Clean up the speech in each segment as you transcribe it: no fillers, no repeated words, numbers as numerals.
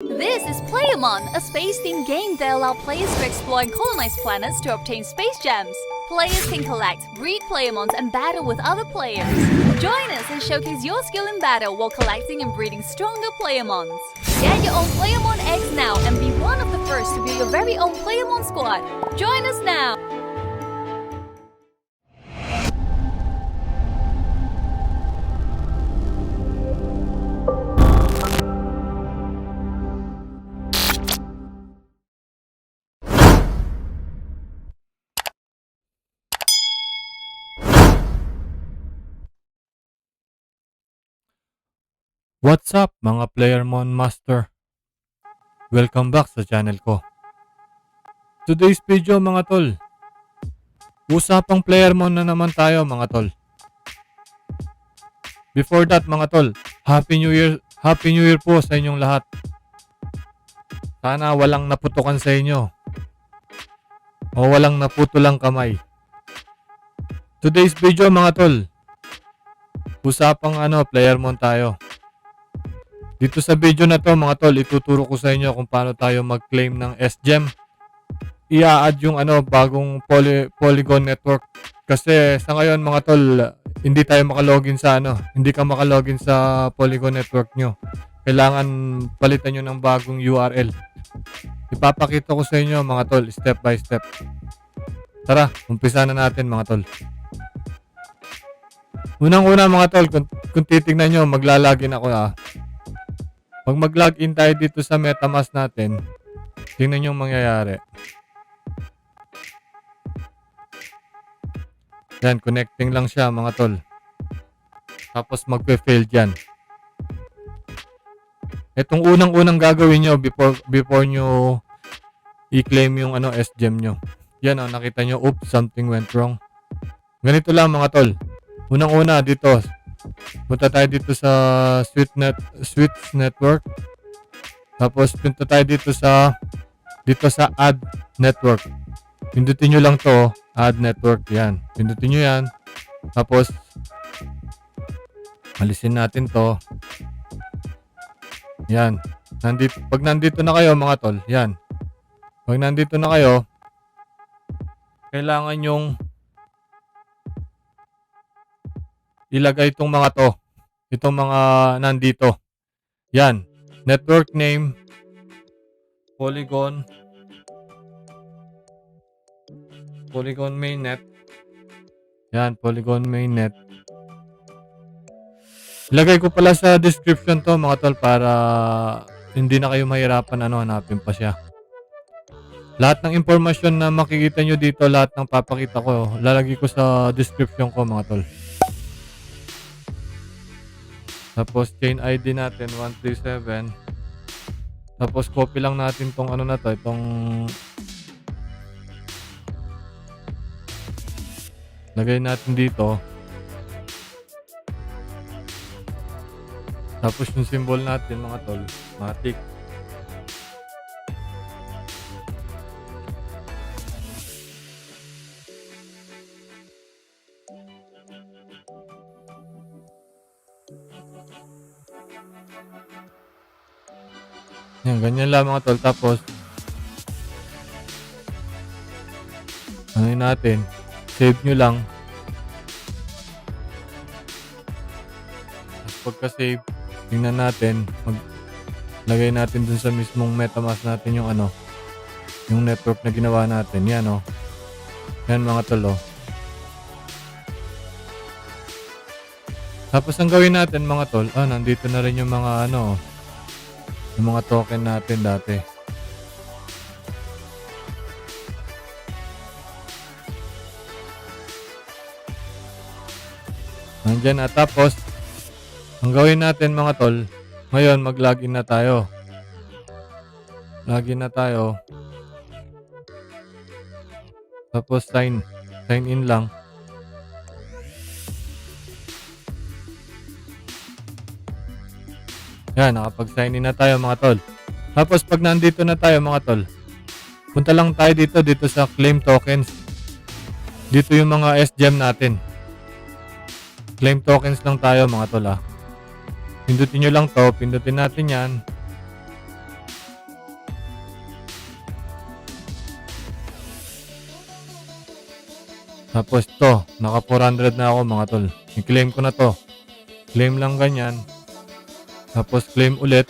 This is PLAYERMON, a space-themed game that allows players to explore and colonize planets to obtain space gems. Players can collect, breed PLAYERMONs, and battle with other players. Join us and showcase your skill in battle while collecting and breeding stronger PLAYERMONs. Get your own PLAYERMON eggs now and be one of the first to build your very own PLAYERMON squad. Join us now! What's up mga PLAYERMON Master? Welcome back sa channel ko. Today's video mga tol, usapang PLAYERMON na naman tayo mga tol. Before that mga tol, Happy New Year po sa inyong lahat. Sana walang naputukan sa inyo o walang naputulang kamay. Today's video mga tol, usapang PLAYERMON tayo. Dito sa video na to mga tol, ituturo ko sa inyo kung paano tayo mag-claim ng SGEM. I-add yung bagong Polygon network. Kasi sa ngayon mga tol, hindi tayo makalogin sa hindi ka makalogin sa Polygon network nyo. Kailangan palitan nyo ng bagong URL. Ipapakita ko sa inyo mga tol, step by step. Tara, umpisa na natin mga tol. Unang-una mga tol, kung titignan nyo, maglalagin ako Pag mag-login tayo dito sa MetaMask natin, tingnan nyo yung mangyayari. Yan, connecting lang siya mga tol. Tapos magpe-fail dyan. Itong unang-unang gagawin nyo before nyo i-claim yung SGEM nyo. Yan nakita nyo, oops, something went wrong. Ganito lang mga tol. Unang-una dito, punta tayo dito sa Switch Network. Tapos punta tayo dito sa Add Network. Pindutin nyo lang to, Add Network. Yan. Pindutin nyo yan. Tapos alisin natin to. Yan. Pag nandito na kayo mga tol, yan. Pag nandito na kayo, kailangan yung ilagay itong mga to. Itong mga nandito. Yan. Network name. Polygon Mainnet. Yan. Polygon Mainnet. Ilagay ko pala sa description to mga tol para hindi na kayo mahirapan hanapin pa siya. Lahat ng impormasyon na makikita nyo dito, lahat ng papakita ko, lalagay ko sa description ko mga tol. Tapos chain ID natin 137. Tapos copy lang natin tong na to, itong lagay natin dito. Tapos yung symbol natin mga tol, Matic. Yan, ganyan lang mga tol. Tapos natin, save nyo lang. Tapos pagka-save, tingnan natin, maglagay natin dun sa mismong MetaMask natin yung yung network na ginawa natin. Yan yan mga tol Tapos ang gawin natin mga tol, nandito na rin yung mga yung mga token natin dati. Nandyan na. Tapos ang gawin natin mga tol, ngayon mag-login na tayo. Login na tayo. Tapos sign in lang. Yan, nakapag-sign in na tayo mga tol. Tapos pag nandito na tayo mga tol, punta lang tayo dito sa claim tokens. Dito yung mga SGEM natin. Claim tokens lang tayo mga tol Pindutin nyo lang to, pindutin natin yan. Tapos to, naka 400 na ako mga tol. I-claim ko na to. Claim lang ganyan. Tapos claim ulit.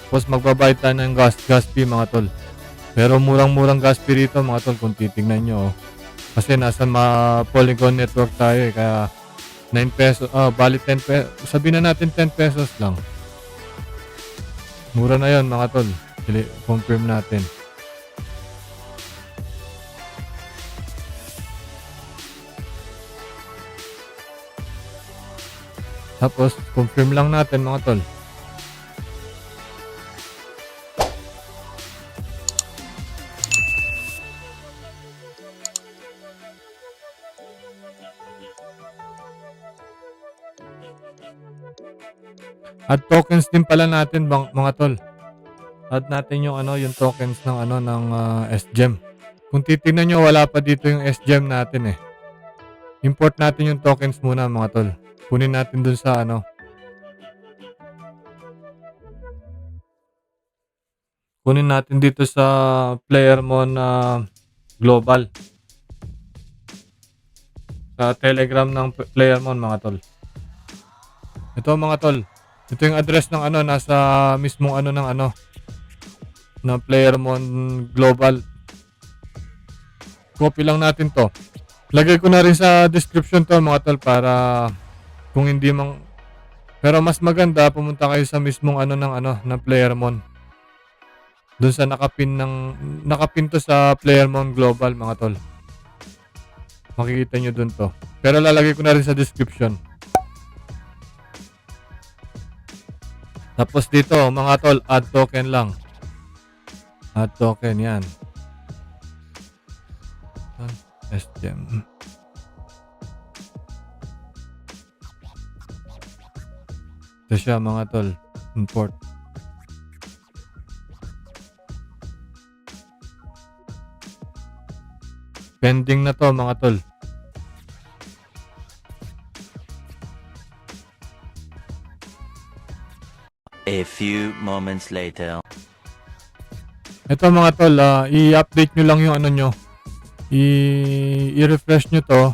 Tapos magbabayad tayo ng gas fee mga tol. Pero murang-murang gas fee rito mga tol kung titignan nyo. Kasi nasa Polygon network tayo eh. Kaya 9 pesos. Bali 10 pesos. Sabihin na natin 10 pesos lang. Mura na yon mga tol. Confirm natin. Tapos, confirm lang natin mga tol. Add tokens din pala natin mga tol. Add natin yung yung tokens ng SGEM. Kung titingnan nyo, wala pa dito yung SGEM natin eh. Import natin yung tokens muna mga tol. Kunin natin dun sa kunin natin dito sa PLAYERMON global. Sa Telegram ng PLAYERMON mga tol. Ito mga tol. Ito yung address ng nasa mismong ng PLAYERMON global. Copy lang natin to. Lagay ko na rin sa description to mga tol para kung hindi pero mas maganda pumunta kayo sa mismong ng PLAYERMON. Doon sa nakapin to sa PLAYERMON global mga tol. Makikita nyo doon to. Pero lalagay ko na rin sa description. Tapos dito mga tol, add token lang. Add token yan. SGEM. Ito siya mga tol. Import. Pending na to mga tol. A few moments later. Ito mga tol, i-update nyo lang yung nyo. I-refresh nyo to.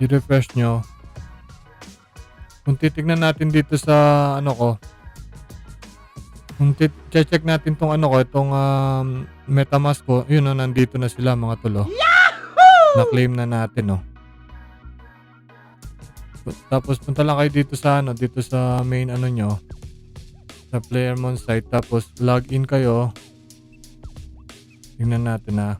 I-refresh nyo. Kung titignan natin dito sa kung check natin tong itong MetaMask ko, yun nandito na sila mga tol. Na-claim na natin Tapos punta lang kayo dito sa dito sa main nyo, sa PLAYERMON site, tapos login kayo. Tingnan natin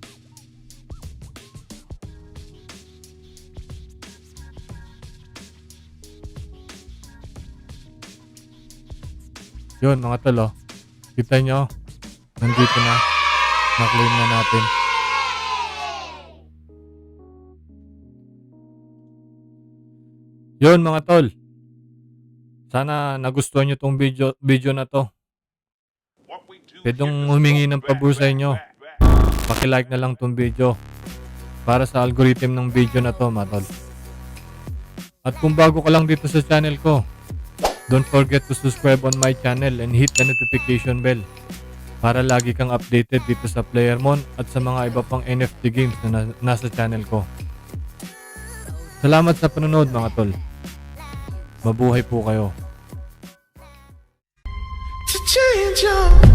Yun mga tol kita nyo, nandito na, na-claim na natin. Yun mga tol, sana nagustuhan nyo tong video na to. Pwedeng humingi ng pabor sa inyo, paki-like na lang tong video para sa algorithm ng video na to mga tol. At kung bago ka lang dito sa channel ko, don't forget to subscribe on my channel and hit the notification bell para lagi kang updated dito sa PLAYERMON at sa mga iba pang NFT games na nasa channel ko. Salamat sa panonood mga tol. Mabuhay po kayo. To change your